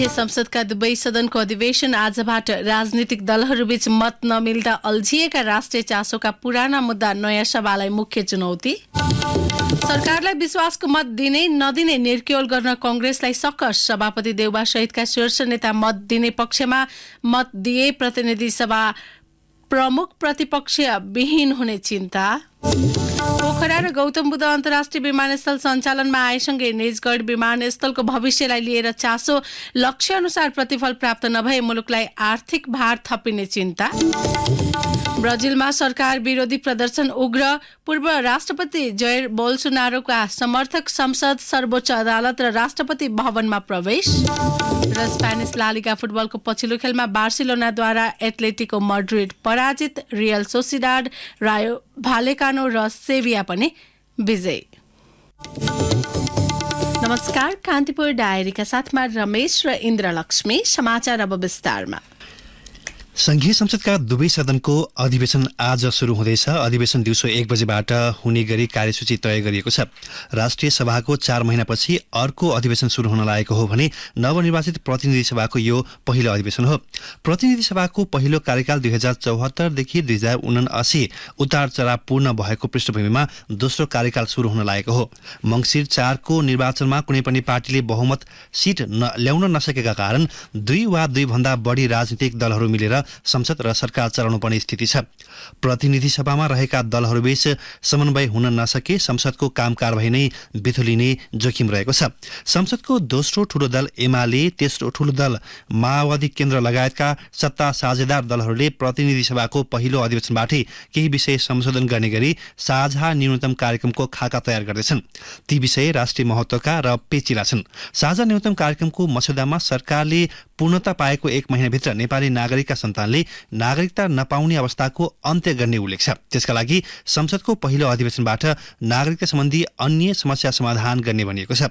संघीय संसदका दुवै सदनको अधिवेशन आजबाट राजनीतिक दलहरूबीच मत नमिल्दा अल्झिएका राष्ट्रिय चासोका पुराना मुद्दा नयाँ सभालाई मुख्य चुनौती। सरकारलाई विश्वासको मत दिने नदिने निर्क्योल गर्न कांग्रेसलाई सकस। सभापति देउबा सहितका शीर्ष नेता मत दिने पक्षमा मत दिए प्रतिनिधि सभा प्रमुख प्रतिपक्षीय विहीन हुने चिन्ता। पोखरा र गौतम बुद्ध अन्तर्राष्ट्रिय विमानस्थल सञ्चालनमा आएसँगै निजगढ विमानस्थलको भविष्यलाई लिएर चासो। लक्ष्य अनुसार प्रतिफल प्राप्त नभए मुलुकलाई आर्थिक भार थपिने चिन्ता। ब्राजिलमा सरकार विरोधी प्रदर्शन उग्र। पूर्व राष्ट्रपति जयर बोल्सोनारोका समर्थक संसद, सर्वोच्च अदालत र राष्ट्रपति भवनमा प्रवेश। र स्पेनिस ला लिगा फुटबलको पछिल्लो खेलमा बार्सिलोनाद्वारा एथलेटिको मैड्रिड पराजित। रियल सोसिडाड, रायो भालेकानो र सेभिया पनि विजयी। नमस्कार, कान्तिपुर डायरीका साथमा रमेश र इन्द्रलक्ष्मी। समाचार अब विस्तारमा। संघीय संसदका दुवै सदनको अधिवेशन आज सुरु हुँदैछ। अधिवेशन दिउँसो 1 बजेबाट हुने गरी कार्यसूची तय गरिएको छ। राष्ट्रिय सभाको 4 महिनापछि अर्को अधिवेशन सुरु हुन लागेको हो भने नवनिर्वाचित प्रतिनिधि सभाको यो पहिलो अधिवेशन हो। प्रतिनिधि सभाको पहिलो कार्यकाल 2074 देखि 2079 उतार चढाव पूर्ण भएको पृष्ठभूमिमा दोस्रो कार्यकाल सुरु हुन लागेको हो। मंसिर 4 को निर्वाचनमा कुनै पनि पार्टीले बहुमत सिट ल्याउन नसकेका कारण 2 वा 2 भन्दा बढी राजनीतिक दलहरू मिलेर संसद र सरकार चलाउनुपर्ने स्थिति छ। प्रतिनिधि सभामा रहेका दलहरूबीच समन्वय हुन नसके संसदको काम कारबाही नै बिथुलिने जोखिम रहेको छ। संसदको दोस्रो ठूलो दल एमाले, तेस्रो ठूलो दल माओवादी केन्द्र लगायतका सत्ता साझेदार दलहरूले प्रतिनिधि सभाको पहिलो अधिवेशनबाटै केही विषय संशोधन गर्ने गरी साझा न्यूनतम कार्यक्रमको खाका तयार गर्दैछन्। ती विषय राष्ट्रिय महत्त्वका र पेचिला छन्। साझा न्यूनतम कार्यक्रमको मस्यौदामा सरकारले पूर्णता पाएको 1 महिनाभित्र नेपाली नागरिकका सन्तानले नागरिकता नपाउने अवस्थाको अन्त्य गर्ने उल्लेख छ। त्यसका लागि संसदको पहिलो अधिवेशनबाट नागरिकता सम्बन्धी अन्य समस्या समाधान गर्ने भनिएको छ।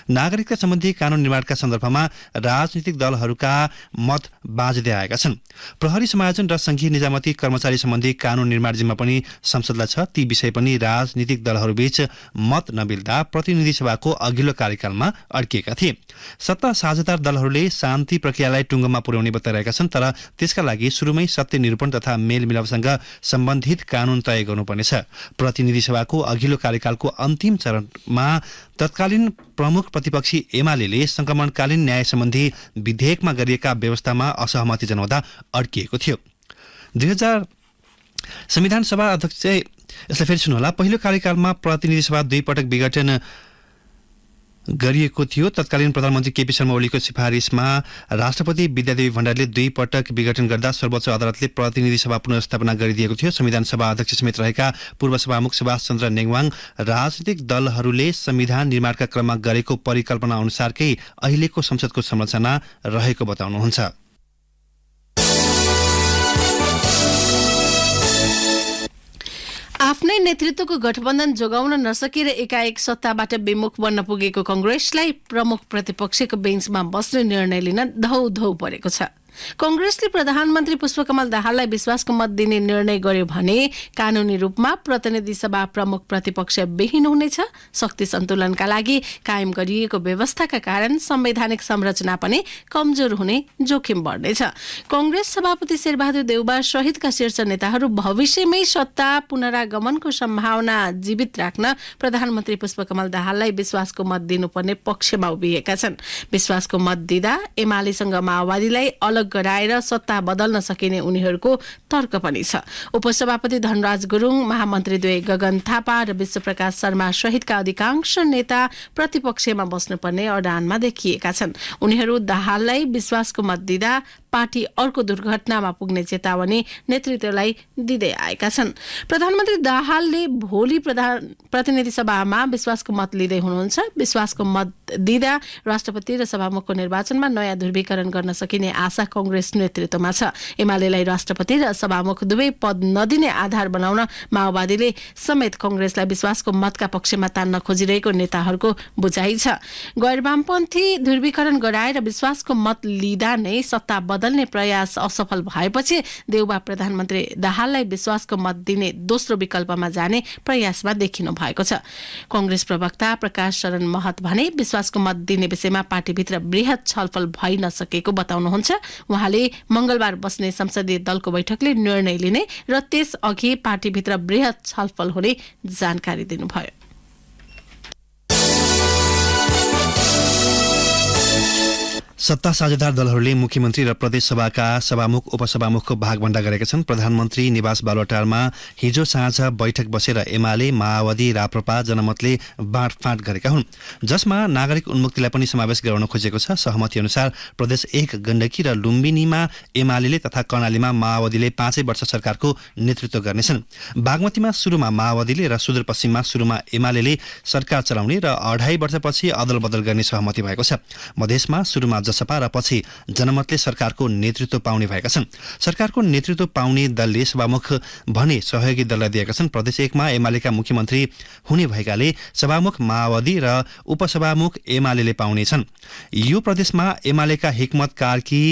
नागरिकता सम्बन्धी कानून निर्माणका सन्दर्भमा राजनीतिक दलहरूका मत बाँझदै आएका छन्। प्रहरी समायोजन र संघीय निजामती कर्मचारी सम्बन्धी कानून निर्माण जिम्मा पनि संसदलाई छ। ती विषय पनि राजनीतिक दलहरूबीच मत नमिल्दा प्रतिनिधि सभाको अघिल्लो कार्यकालमा अड्किएका थिए। सत्ता साझेदार दलहरूले शान्ति प्रक्रियालाई टुङ्गोमा पुर्याउने बताइरहेका छन्, तर त्यसका लागि सुरुमै सत्य निरूपण तथा मेलमिलापसँग सम्बन्धित कानून तय गर्नुपर्नेछ। प्रतिनिधि सभाको अघिल्लो कार्यकालको अन्तिम चरणमा तत्कालीन प्रमुख प्रतिपक्षी एमाले संक्रमणकालीन न्याय सम्बन्धी विधेयकमा गरिएका व्यवस्थामा असहमति जनाउँदा अड्किएको थियो। 2000 संविधान सभा अध्यक्ष, यसलाई फेरि सुन्नुहोला, पहिलो कार्यकालमा प्रतिनिधि सभा 2 पटक विघटन गरिएको थियो। तत्कालीन प्रधानमन्त्री केपी शर्मा ओलीको सिफारिसमा राष्ट्रपति विद्यादेवी भण्डारीले 2 पटक विघटन गर्दा सर्वोच्च अदालतले प्रतिनिधि सभा पुनर्स्थापना गरिदिएको थियो। संविधान सभा अध्यक्ष समेत रहेका पूर्व सभामुख सुभाष चन्द्र नेङवाङ राजनीतिक दलहरूले संविधान निर्माणका क्रममा गरेको परिकल्पना अनुसारकै अहिलेको संसदको संरचना रहेको बताउनुहुन्छ। आफ्नै नेतृत्वको गठबन्धन जोगाउन नसकेर एकाएक सत्ताबाट विमुख बन्न पुगेको कांग्रेसलाई प्रमुख प्रतिपक्षको बेन्चमा बस्ने निर्णय लिन धौधौ परेको छ। कांग्रेसले प्रधानमन्त्री पुष्पकमल दाहाललाई विश्वासको मत दिने निर्णय गर्यो भने कानूनी रूपमा प्रतिनिधि सभा प्रमुख प्रतिपक्ष विहीन हुनेछ। शक्ति सन्तुलनका लागि कायम गरिएको व्यवस्थाका कारण संवैधानिक संरचना पनि कमजोर हुने जोखिम बढ्नेछ। कांग्रेस सभापति शेरबहादुर देउबा सहितका शीर्ष नेताहरू भविष्यमै सत्ता पुनरागमनको सम्भावना जीवित राख्न प्रधानमन्त्री पुष्पकमल दाहाललाई विश्वासको मत दिनुपर्ने पक्षमा उभिएका छन्। विश्वासको मत दिँदा एमालेसँग माओवादीलाई अलग गराएर सत्ता बदल्न सकिने उनीहरूको तर्क पनि छ। उपसभापति धनराज गुरुङ, महामन्त्री द्वय गगन थापा र विश्वप्रकाश शर्मा सहितका अधिकांश नेता प्रतिपक्षमा बस्नुपर्ने अडानमा देखिएका छन्। उनीहरू दाहाललाई विश्वासको मत दिँदा पार्टी अर्को दुर्घटनामा पुग्ने चेतावनी नेतृत्वलाई दिँदै आएका छन्। प्रधानमन्त्री दाहालले भोलि प्रतिनिधि सभामा विश्वासको मत लिँदै हुनुहुन्छ। विश्वासको मत दिँदा राष्ट्रपति र सभामुखको निर्वाचनमा नयाँ ध्रुवीकरण गर्न सकिने आशा कांग्रेस नेतृत्वमा छ। एमालेलाई राष्ट्रपति र सभामुख दुवै पद नदिने आधार बनाउन माओवादीले समेत कांग्रेसलाई विश्वासको मतका पक्षमा तान्न खोजिरहेको नेताहरूको बुझाइ छ। गैर वामपन्थी ध्रुवीकरण गराएर विश्वासको मत लिँदा नै सत्ता बदल्ने प्रयास असफल भएपछि देउबा प्रधानमन्त्री दाहाललाई विश्वासको मत दिने दोस्रो विकल्पमा जाने प्रयासमा देखिनु भएको छ। कांग्रेस प्रवक्ता प्रकाश शरण महत भने विश्वासको मत दिने विषयमा पार्टीभित्र बृहत छलफल भइ नसकेको बताउनुहुन्छ। उहाँले मंगलबार बस्ने संसदीय दलको बैठकले निर्णय लिने र त्यसअघि पार्टीभित्र बृहत छलफल हुने जानकारी दिनुभयो। सत्ता साझेदार दलहरूले मुख्यमन्त्री र प्रदेश सभाका सभामुख उपसभामुखको भागभण्डा गरेका छन्। प्रधानमन्त्री निवास बालुवाटारमा हिजो साँझ बैठक बसेर एमाले, माओवादी, राप्रपा, जनमतले बाँडफाँड गरेका हुन्, जसमा नागरिक उन्मुक्तिलाई पनि समावेश गराउन खोजेको छ। सहमति अनुसार प्रदेश 1 गण्डकी र लुम्बिनीमा एमाले तथा कर्णालीमा माओवादीले 5 वर्ष सरकारको नेतृत्व गर्नेछन्। बागमतीमा सुरुमा माओवादीले र सुदूरपश्चिममा सुरुमा एमाले सरकार चलाउने र 2.5 वर्षपछि अदल बदल गर्ने सहमति भएको छ। मधेसमा सुरुमा जसपा र पछि जनमतले सरकारको नेतृत्व पाउने भएका छन्। सरकारको नेतृत्व पाउने दलले सभामुख भने सहयोगी दललाई दिएका छन्। प्रदेश 1 मा एमालेका मुख्यमन्त्री हुने भएकाले सभामुख माओवादी र उपसभामुख एमाले पाउनेछन्। यो प्रदेशमा एमालेका हिक्मत कार्की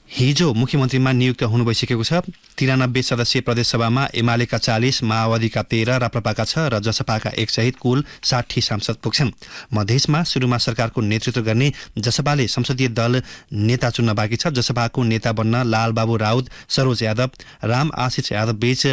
हिजो मुख्यमन्त्रीमा नियुक्त हुनु भइसकेको छ। 93 सदस्यीय प्रदेशसभामा एमालेका 40, माओवादीका 13, राप्रपाका 6 र जसपाका 1 सहित कुल 60 सांसद पुग्छन्। मधेसमा सुरुमा सरकारको नेतृत्व गर्ने जसपाले संसदीय दल नेता चुन्न बाँकी छ। जसपाको नेता बन्न लालबाबु राउत, सरोज यादव, राम आशिष यादव बीच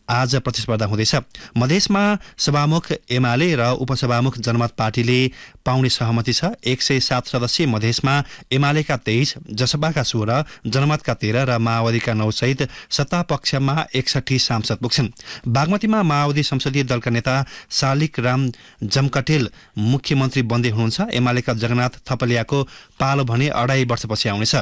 आज प्रतिस्पर्धा हुँदैछ। मधेसमा सभामुख एमाले र उपसभामुख जनमत पार्टीले पाउने सहमति छ। 107 सदस्यीय मधेसमा एमालेका 23, जसपाका 16, जनमतका 13 र माओवादीका 9 सहित सत्ता पक्षमा 61 सांसद पुग्छन्। बागमतीमा माओवादी संसदीय दलका नेता शालिक राम जमकटेल मुख्यमन्त्री बन्दै हुनुहुन्छ। एमालेका जगन्नाथ थपलियाको पालो भने 2.5 वर्षपछि आउनेछ।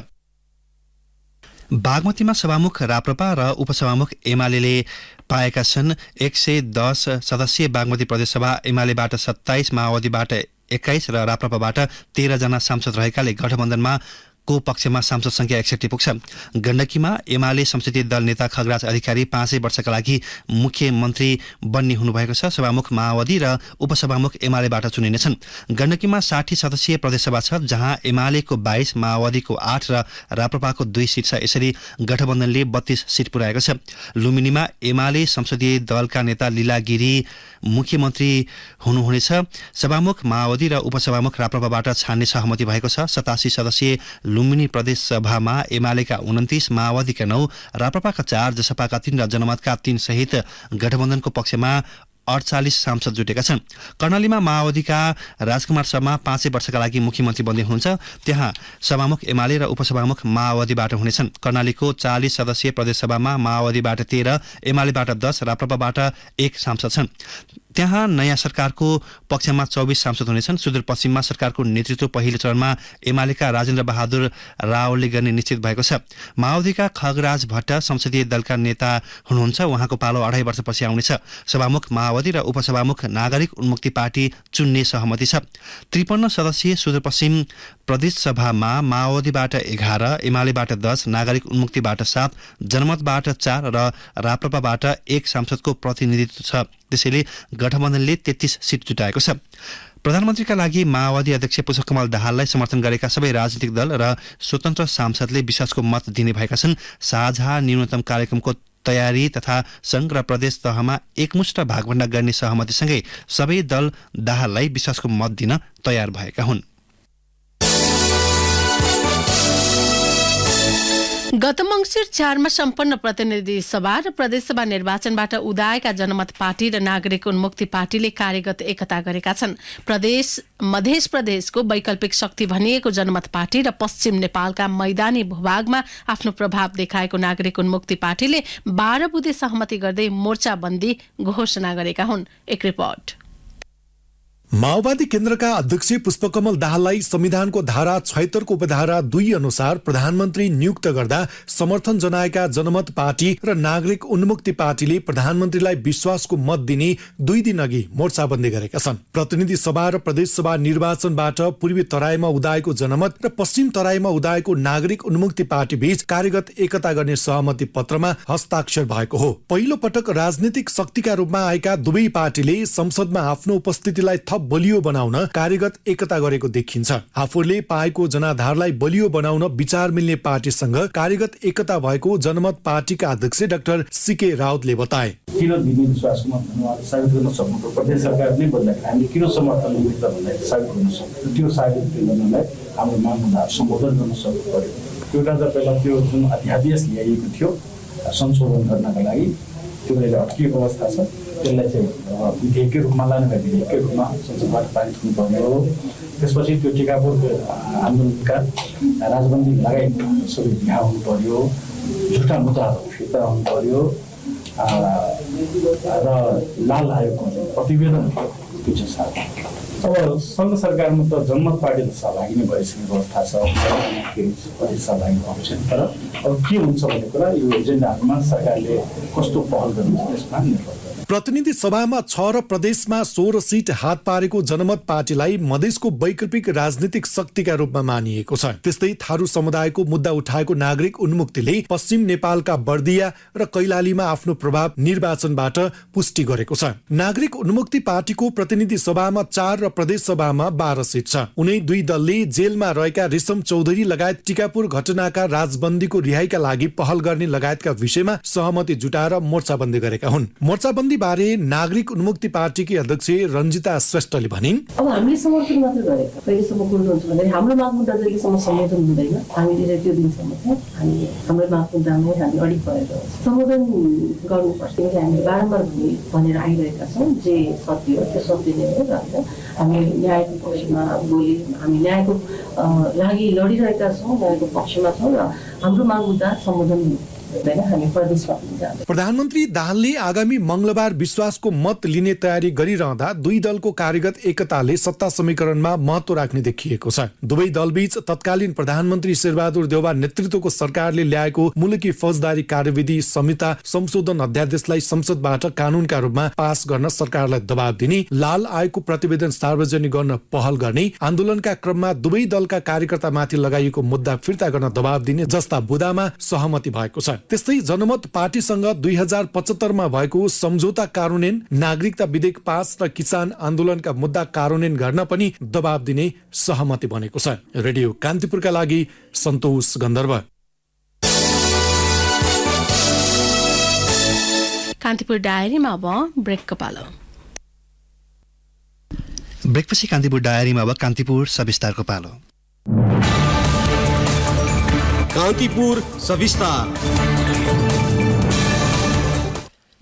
बागमतीमा सभामुख राप्रपा र उपसभामुख एमाले पाएका छन्। 110 सदस्यीय बागमती प्रदेशसभा एमालेबाट 27, माओवादीबाट 21 र राप्रपाबाट 13 जना सांसद रहेकाले गठबन्धनमा को पक्षमा सांसद संख्या 61 पुग्छ। गण्डकीमा एमाले संसदीय दल नेता खगराज अधिकारी 5 वर्षका लागि मुख्यमन्त्री बन्ने हुनुभएको छ। सभामुख माओवादी र उपसभामुख एमालेबाट चुनिनेछन्। गण्डकीमा 60 सदस्यीय प्रदेशसभा छ, जहाँ एमालेको 22, माओवादीको 8 र राप्रपाको 2 सिट छ। यसरी गठबन्धनले 32 सिट पुर्याएको छ। लुम्बिनीमा एमाले संसदीय दलका नेता लीला गिरी मुख्यमन्त्री हुनुहुनेछ। सभामुख माओवादी र उपसभामुख राप्रपाबाट छान्ने सहमति भएको छ। 87 सदस्यीय लुम्बिनी प्रदेश सभामा एमालेका 29, माओवादीका 9, राप्रपाका 4, जसपाका 3 र जनमतका 3 सहित गठबन्धनको पक्षमा 48 सांसद जुटेका छन्। कर्णालीमा माओवादीका राजकुमार शर्मा 5 वर्षका लागि मुख्यमन्त्री बन्दै हुनुहुन्छ। त्यहाँ सभामुख एमाले र उपसभामुख माओवादीबाट हुनेछन्। कर्णालीको 40 सदस्यीय प्रदेशसभामा माओवादीबाट 13, एमालेबाट 10, राप्रपाबाट 1 सांसद छन्। त्यहाँ नयाँ सरकारको पक्षमा 24 सांसद हुनेछन्। सुदूरपश्चिममा सरकारको नेतृत्व पहिलो चरणमा एमालेका राजेन्द्र बहादुर रावलले गर्ने निश्चित भएको छ। माओवादीका खगराज भट्ट संसदीय दलका नेता हुनुहुन्छ। उहाँको पालो 2.5 वर्षपछि आउनेछ। सभामुख माओवादी र उपसभामुख नागरिक उन्मुक्ति पार्टी चुन्ने सहमति छ। 53 सदस्यीय सुदूरपश्चिम प्रदेशसभामा माओवादीबाट 11, एमालेबाट 10, नागरिक उन्मुक्तिबाट 7, जनमतबाट 4 र राप्रपाबाट 1 सांसदको प्रतिनिधित्व छ। त्यसैले गठबन्धनले 33 सिट जुटाएको छ। प्रधानमन्त्रीका लागि माओवादी अध्यक्ष पुष्पकमल दाहाललाई समर्थन गरेका सबै राजनीतिक दल र स्वतन्त्र सांसदले विश्वासको मत दिने भएका छन्। साझा न्यूनतम कार्यक्रमको तयारी तथा संघ र प्रदेश तहमा एकमुष्ट भागभण्डा गर्ने सहमतिसँगै सबै दल दाहाललाई विश्वासको मत दिन तयार भएका हुन्। गत मङ्सिर 4 मा सम्पन्न प्रतिनिधि सभा र प्रदेशसभा निर्वाचनबाट उदाएका जनमत पार्टी र नागरिक उन्मुक्ति पार्टीले कार्यगत एकता गरेका छन्। मध्य प्रदेशको वैकल्पिक शक्ति भनिएको जनमत पार्टी र पश्चिम नेपालका मैदानी भूभागमा आफ्नो प्रभाव देखाएको नागरिक उन्मुक्ति पार्टीले 12 बुँदे सहमति गर्दै मोर्चाबन्दी घोषणा गरेका हुन्। एक रिपोर्ट। माओवादी केन्द्रका अध्यक्ष पुष्पकमल दाहाललाई संविधानको धारा 76 को उपधारा 2 अनुसार प्रधानमन्त्री नियुक्त गर्दा समर्थन जनाएका जनमत पार्टी र नागरिक उन्मुक्ति पार्टीले प्रधानमन्त्रीलाई विश्वासको मत दिने 2 दिन अघि मोर्चाबन्दी गरेका छन्। प्रतिनिधि सभा र प्रदेशसभा निर्वाचनबाट पूर्वी तराईमा उदाएको जनमत र पश्चिम तराईमा उदाएको नागरिक उन्मुक्ति पार्टी बीच कार्यगत एकता गर्ने सहमति पत्रमा हस्ताक्षर भएको हो। पहिलो पटक राजनीतिक शक्तिका रूपमा आएका दुवै पार्टीले संसदमा आफ्नो उपस्थितिलाई थप थप बलियो बनाउन कार्यगत एकता गरेको देखिन्छ। आफूले पाएको जनाधारलाई बलियो बनाउन विचार मिल्ने पार्टीसँग कार्यगत एकता भएको जनमत पार्टीका अध्यक्ष डाक्टर सीके राउतले बताए। किन दिने विश्वासको मतमा साबित गर्न सक्नु प्रदेश सरकार नै बदलाएको हामीले किन समर्थन दिने त भन्दा साबित गर्न सक्नु त्यो साबित गर्नलाई हाम्रो मागमुद्दाहरू सम्बोधन गर्न सक्नु पर्यो। एउटा त पहिला त्यो जुन अध्यादेश ल्याइएको थियो संशोधन गर्नका लागि त्यो अहिले अड्किएको अवस्था छ, त्यसलाई चाहिँ विधेयककै रूपमा लाने विधेयककै रूपमा संसदबाट पारित हुनु पर्यो। त्यसपछि त्यो टिकापुर आन्दोलनका राजबन्दी लगायत सबै रिहा हुनु पर्यो, झुटा मुद्दाहरू फिर्ता हुनु पर्यो र लाल आयोगको प्रतिवेदन त्यो छ। अब सङ्घ सरकारमा त जनमत पार्टी त सहभागी नै भइसकेको अवस्था छ, सहभागी भएको छैन। तर अब के हुन्छ भन्ने कुरा यो एजेन्डाहरूमा सरकारले कस्तो पहल गर्नु त्यसमा निर्भर गर्छ। प्रतिनिधि सभामा 6 र प्रदेशमा 16 सिट हात पारेको जनमत पार्टीलाई मधेसको वैकल्पिक राजनीतिक शक्तिका रूपमा मानिएको छ। त्यस्तै थारू समुदायको मुद्दा उठाएको नागरिक उन्मुक्तिले पश्चिम नेपालका बर्दिया र कैलालीमा आफ्नो प्रभाव निर्वाचनबाट पुष्टि गरेको छ। नागरिक उन्मुक्ति पार्टीको प्रतिनिधि सभामा 4 र प्रदेश सभामा 12 सिट छ। उनै दुई दलले जेलमा रहेका रेशम चौधरी लगायत टिकापुर घटनाका राजबन्दीको रिहाईका लागि पहल गर्ने लगायतका विषयमा सहमति जुटाएर मोर्चाबन्दी गरेका हुन्। मोर्चाबन्दी बारे नागरिक उन्मुक्ति पार्टीकी अध्यक्ष रञ्जिता श्रेष्ठले भनिन्, अब हामीले समर्थन मात्र गरेका कहिलेसम्म कुरो हुन्छ भने हाम्रो माग मुद्दा जहिलेसम्म सम्बोधन हुँदैन हामीले त्यो दिनसम्म चाहिँ हामी हाम्रो माग मुद्दामै हामी अडिग भएर सम्बोधन गर्नुपर्छ। हामीले बारम्बार भनेर आइरहेका छौँ जे सत्य हो त्यो सत्य नै हो र हामी न्यायको पक्षमा बोली हामी न्यायको लागि लडिरहेका छौँ, न्यायको पक्षमा छौँ र हाम्रो माग मुद्दा सम्बोधन प्रधानमन्त्री दाहालले आगामी मंगलबार विश्वासको मत लिने तयारी गरिरहँदा दुई दलको कार्यगत एकताले सत्ता समीकरणमा महत्व राख्ने देखिएको छ। दुवै दलबीच तत्कालीन प्रधानमन्त्री शेरबहादुर देउवा नेतृत्वको सरकारले ल्याएको मुलुकी फौजदारी कार्यविधि संहिता संशोधन अध्यादेशलाई संसदबाट कानूनका रूपमा पास गर्न सरकारलाई दबाव दिने, लाल आयोगको प्रतिवेदन सार्वजनिक गर्न पहल गर्ने, आन्दोलनका क्रममा दुवै दलका कार्यकर्तामाथि लगाइएको मुद्दा फिर्ता गर्न दबाव दिने जस्ता बुदामा सहमति भएको छ। त्यस्तै जनमत पार्टीसँग 2075 मा भएको सम्झौता कार्यान्वयन, नागरिकता विधेयक पास र किसान आन्दोलनका मुद्दा कार्यान्वयन गर्न पनि दबाव दिने सहमति बनेको छ। रेडियो कान्तिपुरका लागि सन्तोष गन्धर्व। कान्तिपुर डायरीमा अब ब्रेकको पालो। ब्रेकपछि कान्तिपुर डायरीमा अब कान्तिपुर सविस्तारको पालो। कान्तिपुर सविस्तार।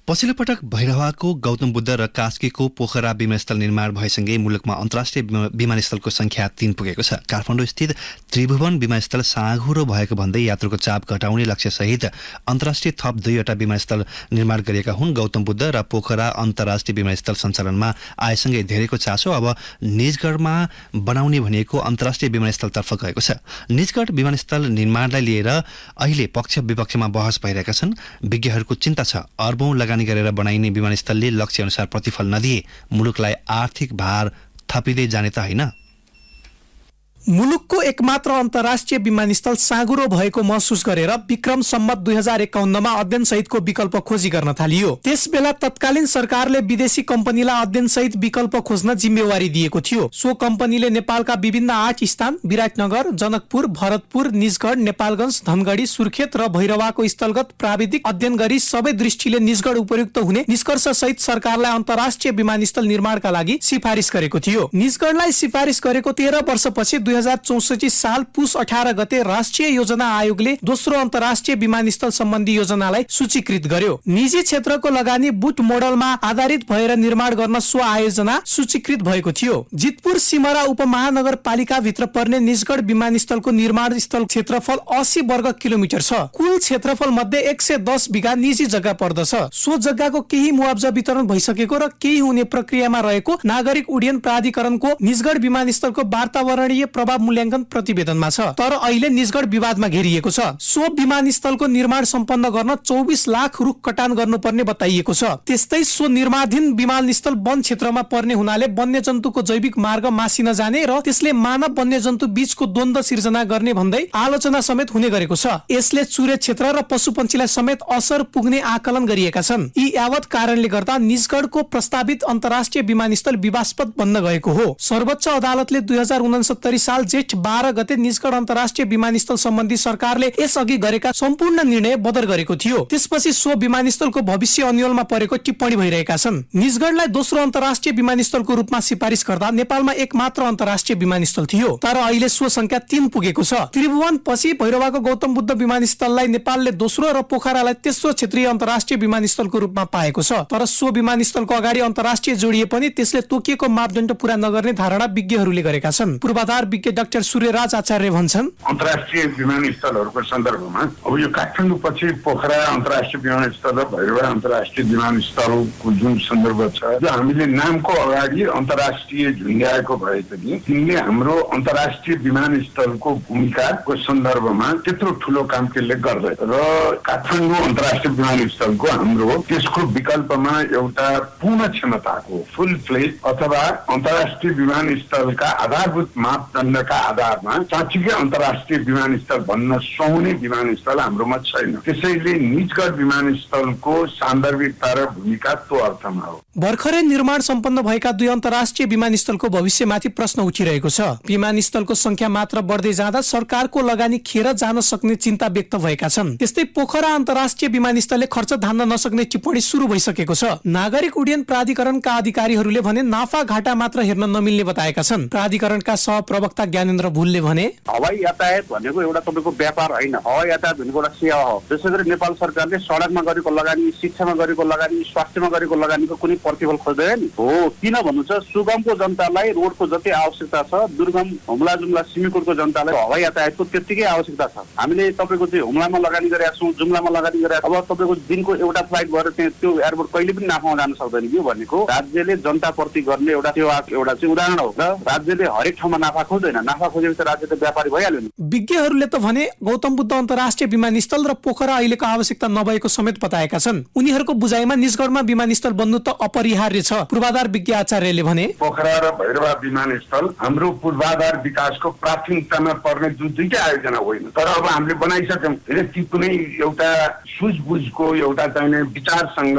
पछिल्लो पटक भैरवाको गौतम बुद्ध र कास्कीको पोखरा विमानस्थल निर्माण भएसँगै मुलुकमा अन्तर्राष्ट्रिय विमानस्थलको संख्या 3 पुगेको छ। काठमाडौँ स्थित त्रिभुवन विमानस्थल साँघुरो भएको भन्दै यात्रुको चाप घटाउने लक्ष्यसहित अन्तर्राष्ट्रिय थप 2वटा विमानस्थल निर्माण गरिएका हुन्। गौतम बुद्ध र पोखरा अन्तर्राष्ट्रिय विमानस्थल सञ्चालनमा आएसँगै धेरैको चासो अब निजगढमा बनाउने भनिएको अन्तर्राष्ट्रिय विमानस्थलतर्फ गएको छ। निजगढ विमानस्थल निर्माणलाई लिएर अहिले पक्ष विपक्षमा बहस भइरहेका छन्। विज्ञहरूको चिन्ता छ अर्बौं लगानी गरेर बनाइने विमानस्थलले लक्ष्य अनुसार प्रतिफल नदिए मुलुकलाई आर्थिक भार थपिँदै जाने त होइन। मुलुकको एकमात्र अन्तर्राष्ट्रिय विमानस्थल साँघुरो भएको महसुस गरेर विक्रम सम्मत 2051 मा अध्ययन सहितको विकल्प खोजी गर्न थालियो। त्यसबेला तत्कालीन सरकारले विदेशी कम्पनीलाई अध्ययन सहित विकल्प खोज्न जिम्मेवारी दिएको थियो। सो कम्पनीले नेपालका विभिन्न 8 स्थान विराटनगर, जनकपुर, भरतपुर, निजगढ, नेपालगञ्ज, धनगढी, सुर्खेत र भैरवाको स्थलगत प्राविधिक अध्ययन गरी सबै दृष्टिले निजगढ उपयुक्त हुने निष्कर्ष सहित सरकारलाई अन्तर्राष्ट्रिय विमानस्थल निर्माणका लागि सिफारिस गरेको थियो। निजगढलाई सिफारिस गरेको 13 वर्षपछि 2064 साल पुस 18 गते राष्ट्रिय योजना आयोगले दोस्रो अन्तर्राष्ट्रिय विमानस्थल सम्बन्धी योजनालाई सूचीकृत गर्यो। निजी क्षेत्रको लगानी बुट मोडलमा आधारित भएर निर्माण गर्न सो आयोजना सूचीकृत भएको थियो। जितपुर सिमरा उपमहानगरपालिका भित्र पर्ने निजगढ विमानस्थलको निर्माण स्थल क्षेत्रफल 80 वर्ग किलोमिटर छ। कुल क्षेत्रफल मध्ये 110 बिघा निजी जग्गा पर्दछ। सो जग्गाको केही मुआब्जा वितरण भइसकेको र केही हुने प्रक्रियामा रहेको नागरिक उड्डयन प्राधिकरणको निजगढ विमानस्थलको वातावरणीय प्रभाव मूल्याङ्कन प्रतिवेदनमा छ। तर अहिले निजगढ विवादमा घेरिएको छ। सो विमानस्थलको निर्माण सम्पन्न गर्न 24 लाख रुख कटान गर्नुपर्ने बताइएको छ। त्यस्तै सो निर्माणाधीन विमानस्थल वन क्षेत्रमा पर्ने हुनाले वन्यजन्तुको जैविक मार्ग मासिन जाने र त्यसले मानव वन्यजन्तु बीचको द्वन्द्व सिर्जना गर्ने भन्दै आलोचना समेत हुने गरेको छ। यसले चुरे क्षेत्र र पशुपन्छीलाई समेत असर पुग्ने आकलन गरिएका छन्। यी यावत कारणले गर्दा निजगढको प्रस्तावित अन्तर्राष्ट्रिय विमानस्थल विवादास्पद बन्न गएको हो। सर्वोच्च अदालतले 2069 साल जेठ 12 गते निजगढ अन्तर्राष्ट्रिय विमानस्थल सम्बन्धी सरकारले यसअघि गरेका सम्पूर्ण निर्णय बदल गरेको थियो। त्यसपछि सो विमानस्थलको भविष्य अन्यलमा परेको टिप्पणी भइरहेका छन्। निजगढलाई दोस्रो अन्तर्राष्ट्रिय विमानस्थलको रूपमा सिफारिस गर्दा नेपालमा एक मात्र अन्तर्राष्ट्रिय विमानस्थल थियो, तर अहिले सो संख्या 3 पुगेको छ। त्रिभुवन पछि भैरवाको गौतम बुद्ध विमानस्थललाई नेपालले दोस्रो र पोखरालाई तेस्रो क्षेत्रीय अन्तर्राष्ट्रिय विमानस्थलको रूपमा पाएको छ। तर सो विमानस्थलको अगाडि अन्तर्राष्ट्रिय जोडिए पनि त्यसले तोकिएको मापदण्ड पूरा नगर्ने धारणा विज्ञहरूले गरेका छन्। पूर्वाधार विज्ञ डाक्टर सूर्यराज आचार्य भन्छन्, अन्तर्राष्ट्रिय विमानस्थलहरूको सन्दर्भमा अब यो काठमाडौँ पछि पोखरा अन्तर्राष्ट्रिय विमानस्थल र भैरवा अन्तर्राष्ट्रिय विमानस्थलको जुन सन्दर्भ छ, जो हामीले नामको अगाडि अन्तर्राष्ट्रिय झुन्ड्याएको भए पनि तिनले हाम्रो अन्तर्राष्ट्रिय विमानस्थलको भूमिकाको सन्दर्भमा त्यत्रो ठुलो काम त्यसले गर्दैन र काठमाडौँ अन्तर्राष्ट्रिय विमानस्थलको हाम्रो त्यसको विकल्पमा एउटा पूर्ण क्षमताको फुल फ्लेज अथवा अन्तर्राष्ट्रिय विमानस्थलका आधारभूत मापदण्डका आधारमा साँच्चीकै अन्तर्राष्ट्रिय विमानस्थल भन्न सुहाउने विमानस्थल हाम्रोमा छैन। त्यसैले निजगढ विमानस्थलको सान्दर्भिकता र भूमिका त्यो अर्थमा हो। भर्खरै निर्माण सम्पन्न भएका 2 अन्तर्राष्ट्रिय विमानस्थलको भविष्यमाथि प्रश्न उठिरहेको छ। विमानस्थलको संख्या मात्र बढ्दै जाँदा सरकारको लगानी खेर जान सक्ने चिन्ता व्यक्त भएका छन्। त्यस्तै पोखरा अन्तर्राष्ट्रिय विमानस्थलले खर्च धान्न नसक्ने टिप्पणी सुरु भइसकेको छ। नागरिक उड्डयन प्राधिकरणका अधिकारीहरूले भने नाफा घाटा मात्र हेर्न नमिल्ने बताएका छन्। प्राधिकरणका सहप्रवक्ता ज्ञानेन्द्र भुलले भने, हवाई यातायात भनेको एउटा तपाईँको व्यापार होइन, हवाई यातायात भनेको एउटा सेवा हो। त्यसैगरी नेपाल सरकारले सडकमा गरेको लगानी, शिक्षामा गरेको लगानी, स्वास्थ्यमा गरेको लगानीको कुनै प्रतिफल खोज्दैन नि हो। किन भन्नु छ, सुगमको जनतालाई रोडको जति आवश्यकता छ, दुर्गम हुम्ला जुम्ला सिमीकोटको जनतालाई हवाई यातायातको त्यत्तिकै आवश्यकता छ। हामीले तपाईँको चाहिँ हुम्लामा लगानी गरेका छौँ, जुम्लामा लगानी गरेका, अब तपाईँको दिनको एउटा फ्लाइट भएर त्यो एयरपोर्ट कहिले पनि नाफामा जान सक्दैन। यो भनेको राज्यले जनताप्रति गर्ने एउटा सेवा एउटा चाहिँ उदाहरण हो र राज्यले हरेक ठाउँमा नाफा खोज्दैन। नाफा खोजेपछि राज्य त व्यापारी भइहाल्यो नि। विज्ञहरूले त भने गौतम बुद्ध अन्तर्राष्ट्रिय विमानस्थल र पोखरा अहिलेको आवश्यकता नभएको समेत बताएका छन्। उनीहरूको बुझाइमा निजगढमा विमानस्थल बन्नु त अपरिहार्य छ। पूर्वाधार विज्ञ आचार्यले भने, पोखरा र भैरवा विमानस्थल हाम्रो पूर्वाधार विकासको प्राथमिकतामा पर्ने दुईटै आयोजना होइन, तर अब हामीले बनाइसक्यौँ। ती कुनै एउटा सुझबुझको एउटा चाहिने विचारसँग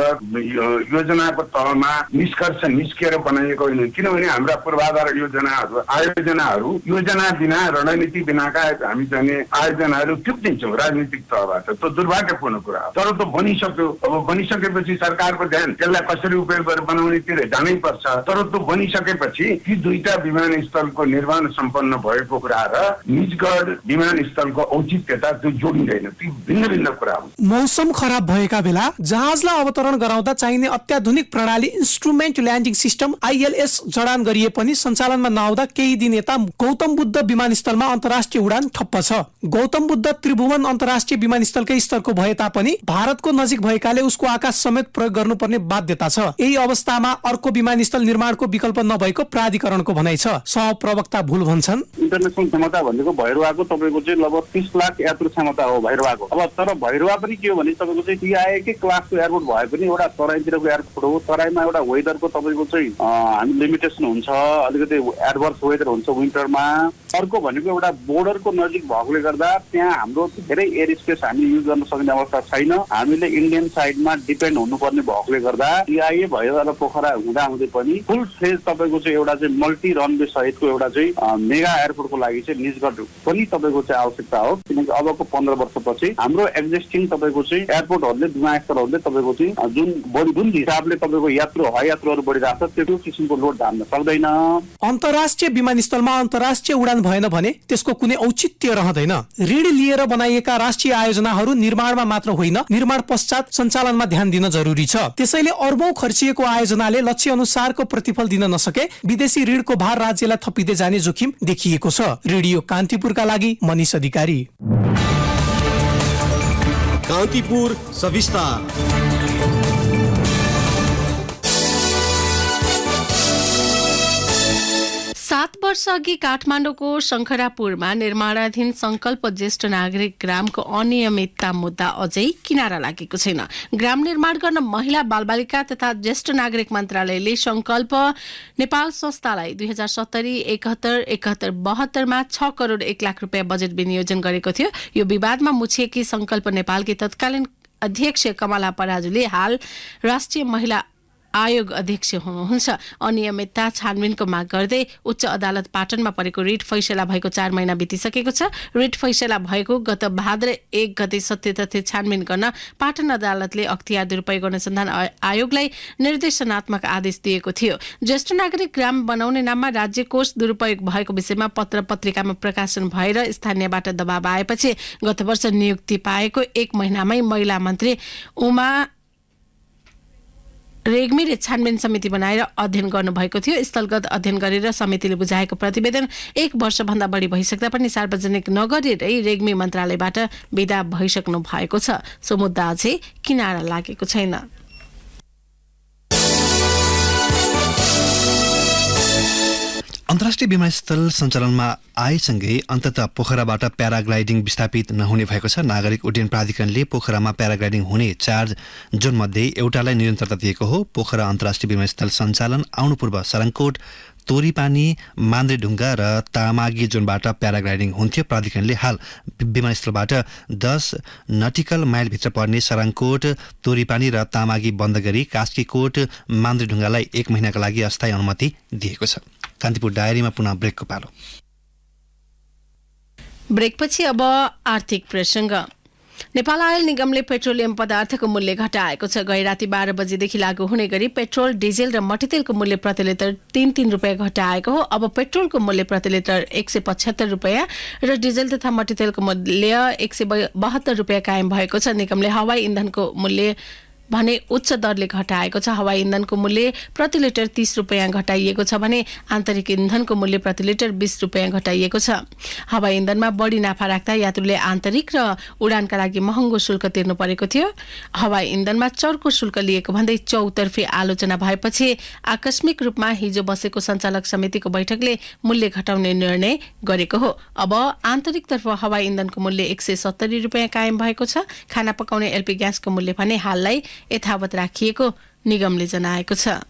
योजनाको तहमा निष्कर्ष निस्किएर बनाइएको होइन। किनभने हाम्रा पूर्वाधार आयोजनाहरू योजना बिना, रणनीति बिनाका हामी चाहिने आयोजनाहरू टिप्दिन्छौँ राजनीतिक तहबाट। त्यो दुर्भाग्यपूर्ण कुरा हो। तर त्यो बनिसक्यो। अब बनिसकेपछि सरकारको ध्यान त्यसलाई कसरी उपयोग गरेर बनाउनेतिर जानै पर्छ। तर त्यो बनिसकेपछि ती दुईटा विमानस्थलको निर्माण सम्पन्न भएको कुरा र निजगढ विमानस्थलको औचित्यता त्यो जोडिँदैन। ती भिन्न भिन्न कुरा हुन्। मौसम खराब भएका बेला जहाजलाई अवतरण गराउँदा चाहिने अत्याधुनिक प्रणाली इन्स्ट्रुमेन्ट ल्यान्डिङ सिस्टम ILS जडान गरिए पनि सञ्चालनमा नआउँदा केही दिन यता गौतम बुद्ध विमानस्थलमा अन्तर्राष्ट्रिय उडान ठप्प छ। गौतम बुद्ध त्रिभुवन अन्तर्राष्ट्रिय विमानस्थलकै स्तरको भए तापनि भारतको नजिक भएकाले उसको आकाश समेत प्रयोग गर्नुपर्ने बाध्यता छ। यही अवस्थामा अर्को विमानस्थल निर्माणको विकल्प नभएको प्राधिकरणको भनाइ छ। सहप्रवक्ता भुल भन्छन्, इन्टरनेसनल क्षमता भनेको भैरवाको तपाईँको चाहिँ लगभग 30 लाख यात्रु क्षमता हो भैरवाको। अब तर भैरवा पनि के हो भने तपाईँको चाहिँ TIA क्लासको एयरपोर्ट भए पनि एउटा तराईतिरको एयरपोर्ट हो। तराईमा एउटा वेदरको तपाईँको चाहिँ हामी लिमिटेसन हुन्छ, अलिकति एडभर्स वेदर हुन्छ विन्टरमा। अर्को भनेको एउटा बोर्डरको नजिक भएकोले गर्दा त्यहाँ हाम्रो धेरै एयर स्पेस हामी युज गर्न सक्ने अवस्था छैन। हामीले इन्डियन साइडमा डिपेन्ड हुनुपर्ने भएकोले गर्दा TIA भैरवा र पोखरा हुँदा हुँदै पनि फुल फ्लेज तपाईँको चाहिँ एउटा चाहिँ मल्टी रनवे सहितको एउटा चाहिँ मेगा एयरपोर्टको लागि चाहिँ निजगढ पनि तपाईँको चाहिँ आवश्यकता हो। किनकि अबको 15 वर्षपछि हाम्रो एक्जिस्टिङ तपाईँको चाहिँ एयरपोर्टहरूले, विमानस्थलहरूले तपाईँको चाहिँ जुन हिसाबले तपाईँको हवाई यात्रुहरू बढिरहेको छ त्यो किसिमको लोड धान्न सक्दैन। अन्तर्राष्ट्रिय विमानस्थलमा अन्तर्राष्ट्रिय उडान भएन भने त्यसको कुनै औचित्य रहँदैन। ऋण लिएर बनाइएका राष्ट्रिय आयोजनाहरू निर्माणमा मात्र होइन, निर्माण पश्चात सञ्चालनमा ध्यान दिन जरुरी छ। त्यसैले अर्बौं खर्चिएको आयोजनाले लक्ष्य अनुसारको प्रतिफल दिन नसके विदेशी ऋणको भार राज्यलाई थपिँदै जाने जोखिम देखिएको छ। रेडियो कान्तिपुरका लागि मनिष अधिकारी। कान्तिपुर सविस्तार। 7 वर्ष अघि काठमाडौँको शङ्खरापुरमा निर्माणाधीन संकल्प ज्येष्ठ नागरिक ग्रामको अनियमितता मुद्दा अझै किनारा लागेको छैन। ग्राम निर्माण गर्न महिला बालबालिका तथा ज्येष्ठ नागरिक मन्त्रालयले संकल्प नेपाल संस्थालाई 2070-71-72 मा 6 करोड 1 लाख रुपियाँ बजेट विनियोजन गरेको थियो। यो विवादमा मुछिएकी संकल्प नेपालकी तत्कालीन अध्यक्ष कमला पराजुले हाल राष्ट्रिय महिला आयोग अध्यक्ष हुनुहुन्छ। अनियमितता छानबिनको माग गर्दै उच्च अदालत पाटनमा परेको रिट फैसला भएको 4 महिना बितिसकेको छ। रिट फैसला भएको गत भाद्र 1 गते सत्य तथ्य छानबिन गर्न पाटन अदालतले अख्तियार दुरुपयोग अनुसन्धान आयोगलाई निर्देशनात्मक आदेश दिएको थियो। ज्येष्ठ नागरिक ग्राम बनाउने नाममा राज्य कोष दुरुपयोग भएको विषयमा पत्र पत्रिकामा प्रकाशन भएर स्थानीयबाट दबाव आएपछि गत वर्ष नियुक्ति पाएको 1 महिनामै महिला मन्त्री उमा रेग्मीले छानबिन समिति बनाएर अध्ययन गर्नुभएको थियो। स्थलगत अध्ययन गरेर समितिले बुझाएको प्रतिवेदन 1 वर्षभन्दा बढी भइसक्दा पनि सार्वजनिक नगरेरै रेग्मी मन्त्रालयबाट विदा भइसक्नु भएको छ। सो मुद्दा अझै किनारा लागेको छैन। अन्तर्राष्ट्रिय विमानस्थल सञ्चालनमा आएसँगै अन्ततः पोखराबाट प्याराग्लाइडिङ विस्थापित नहुने भएको छ। नागरिक उड्डयन प्राधिकरणले पोखरामा प्याराग्लाइडिङ हुने 4 जोनमध्ये एउटालाई निरन्तरता दिएको हो। पोखरा अन्तर्राष्ट्रिय विमानस्थल सञ्चालन आउनु पूर्व सरङकोट, तोरीपानी, मान्द्रेढुङ्गा र तामागी जोनबाट प्याराग्लाइडिङ हुन्थ्यो। प्राधिकरणले हाल विमानस्थलबाट 10 नटिकल माइलभित्र पर्ने सरङकोट, तोरीपानी र तामागी बन्द गरी कास्कीकोट, मान्द्रेढुङ्गालाई 1 महिनाका लागि अस्थायी अनुमति दिएको छ। कान्तिपुर डायरीमा पुनः ब्रेकको पालो। ब्रेकपछि अब आर्थिक प्रसङ्ग। नेपाल आयल निगमले पेट्रोलियम पदार्थको मूल्य घटाएको छ। गै राति 12 बजेदेखि लागू हुने गरी पेट्रोल, डिजेल र मट्टीतेलको मूल्य प्रति लिटर 3 रुपियाँ घटाएको हो। अब पेट्रोलको मूल्य प्रति लिटर 175 रुपियाँ र डिजेल तथा मट्टीतेलको मूल्य 172 रुपियाँ कायम भएको छ। निगमले हवाई इन्धनको मूल्य भने उच्च दरले घटाएको छ। हवाई इन्धनको मूल्य प्रति लिटर 30 रुपियाँ घटाइएको छ भने आन्तरिक इन्धनको मूल्य प्रति लिटर 20 रुपियाँ घटाइएको छ। हवाई इन्धनमा बढी नाफा राख्दा यात्रुले आन्तरिक र उडानका लागि महँगो शुल्क तिर्नु परेको थियो। हवाई इन्धनमा चर्को शुल्क लिएको भन्दै चौतर्फी आलोचना भएपछि आकस्मिक रूपमा हिजो बसेको सञ्चालक समितिको बैठकले मूल्य घटाउने निर्णय गरेको हो। अब आन्तरिकतर्फ हवाई इन्धनको मूल्य 170 रुपियाँ कायम भएको छ। खाना पकाउने एलपी ग्यासको मूल्य भने हाललाई यथावत राखिएको निगमले जनाएको छ।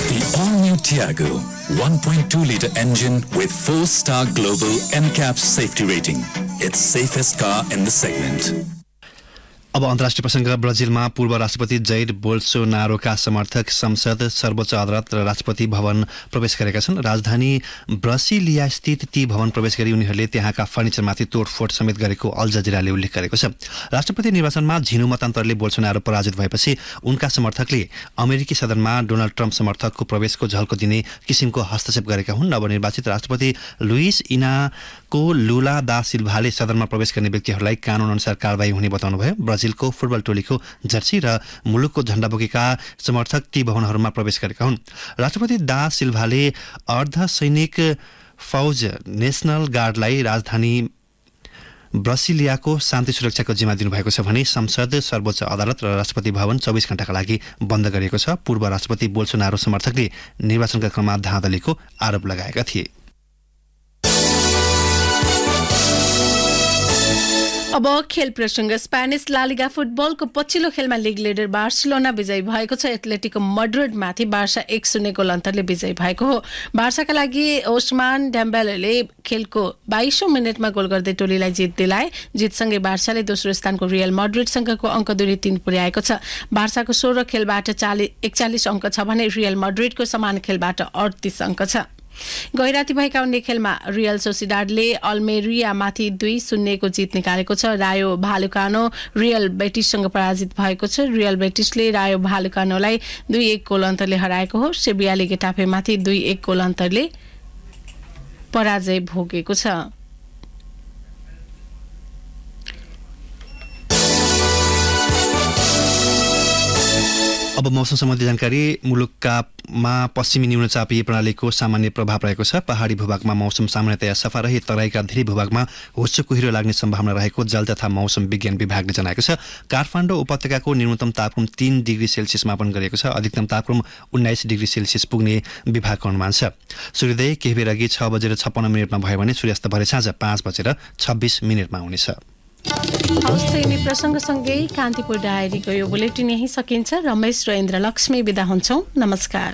The all-new Tiago 1.2-liter engine with 4-star global NCAP safety rating. It's safest car in the segment. अब अन्तर्राष्ट्रिय प्रसङ्ग। ब्राजिलमा पूर्व राष्ट्रपति जैर बोल्सोनारोका समर्थक संसद, सर्वोच्च अदालत र राष्ट्रपति भवन प्रवेश गरेका छन्। राजधानी ब्रसिलिया स्थित ती भवन प्रवेश गरी उनीहरूले त्यहाँका फर्निचरमाथि तोडफोड समेत गरेको अल जजिराले उल्लेख गरेको छ। राष्ट्रपति निर्वाचनमा झिनो मतान्तरले बोल्सोनारो पराजित भएपछि उनका समर्थकले अमेरिकी सदनमा डोनाल्ड ट्रम्प समर्थकको प्रवेशको झल्को दिने किसिमको हस्तक्षेप गरेका हुन्। नवनिर्वाचित राष्ट्रपति लुइस इनाको लुला दा सिल्भाले सदनमा प्रवेश गर्ने व्यक्तिहरूलाई कानून अनुसार कारबाही हुने बताउनुभयो। ब्राजिलको फुटबल टोलीको जर्सी र मुलुकको झण्डा बोकेका समर्थक ती भवनहरूमा प्रवेश गरेका हुन्। राष्ट्रपति दा सिल्भाले अर्धसैनिक फौज नेसनल गार्डलाई राजधानी ब्रसिलियाको शान्ति सुरक्षाको जिम्मा दिनुभएको छ भने संसद, सर्वोच्च अदालत र राष्ट्रपति भवन 24 घण्टाका लागि बन्द गरिएको छ। पूर्व राष्ट्रपति बोल्सोनारो समर्थकले निर्वाचनका क्रममा धाँधलीको आरोप लगाएका थिए। अब खेल प्रसङ्ग। स्पेनिस लालिगा फुटबलको पछिल्लो खेलमा लिग लिडर बार्सिलोना विजयी भएको छ। एथलेटिको मड्रिडमाथि बार्सा 1-0 गोल अन्तरले विजयी भएको हो। बार्साका लागि ओस्मान डेम्बेलेले खेलको 22औं मिनेटमा गोल गर्दै टोलीलाई जित दिलाए। जितसँगै बार्साले दोस्रो स्थानको रियल मड्रिडसँगको अङ्क दूरी 3 पुर्याएको छ। बार्साको 16 खेलबाट 41 अङ्क छ भने रियल मड्रिडको समान खेलबाट 38 अङ्क छ। गैराती भएका अन्य खेलमा रियल सोसिडाडले अल्मेरियामाथि 2-0 को जित निकालेको छ। रायो भालुकानो रियल बेटिससँग पराजित भएको छ। रियल बेटिसले रायो भालुकानोलाई 2-1 गोल अन्तरले हराएको हो। सेबियाले गेटाफेमाथि 2-1 गोल अन्तरले पराजय भोगेको छ। अब मौसम सम्बन्धी जानकारी। मुलुकमा पश्चिमी न्यूनचापीय प्रणालीको सामान्य प्रभाव रहेको छ। पहाडी भूभागमा मौसम सामान्यतया सफा रही तराईका धेरै भूभागमा होस्टो कुहिरो लाग्ने सम्भावना रहेको जल तथा मौसम विज्ञान विभागले जनाएको छ। काठमाडौँ उपत्यकाको न्यूनतम तापक्रम 3 डिग्री सेल्सियस मापन गरिएको छ। अधिकतम तापक्रम 19 डिग्री सेल्सियस पुग्ने विभागको अनुमान छ। सूर्योदय केही बेर अघि 6:56 भयो भने सूर्यास्त भरे साँझ 5:26 हुनेछ। हवस् त यिनै प्रसङ्गसँगै कान्तिपुर डायरीको यो बुलेटिन यही सकिन्छ। रमेश र इन्द्र लक्ष्मी बिदा हुन्छौँ। नमस्कार।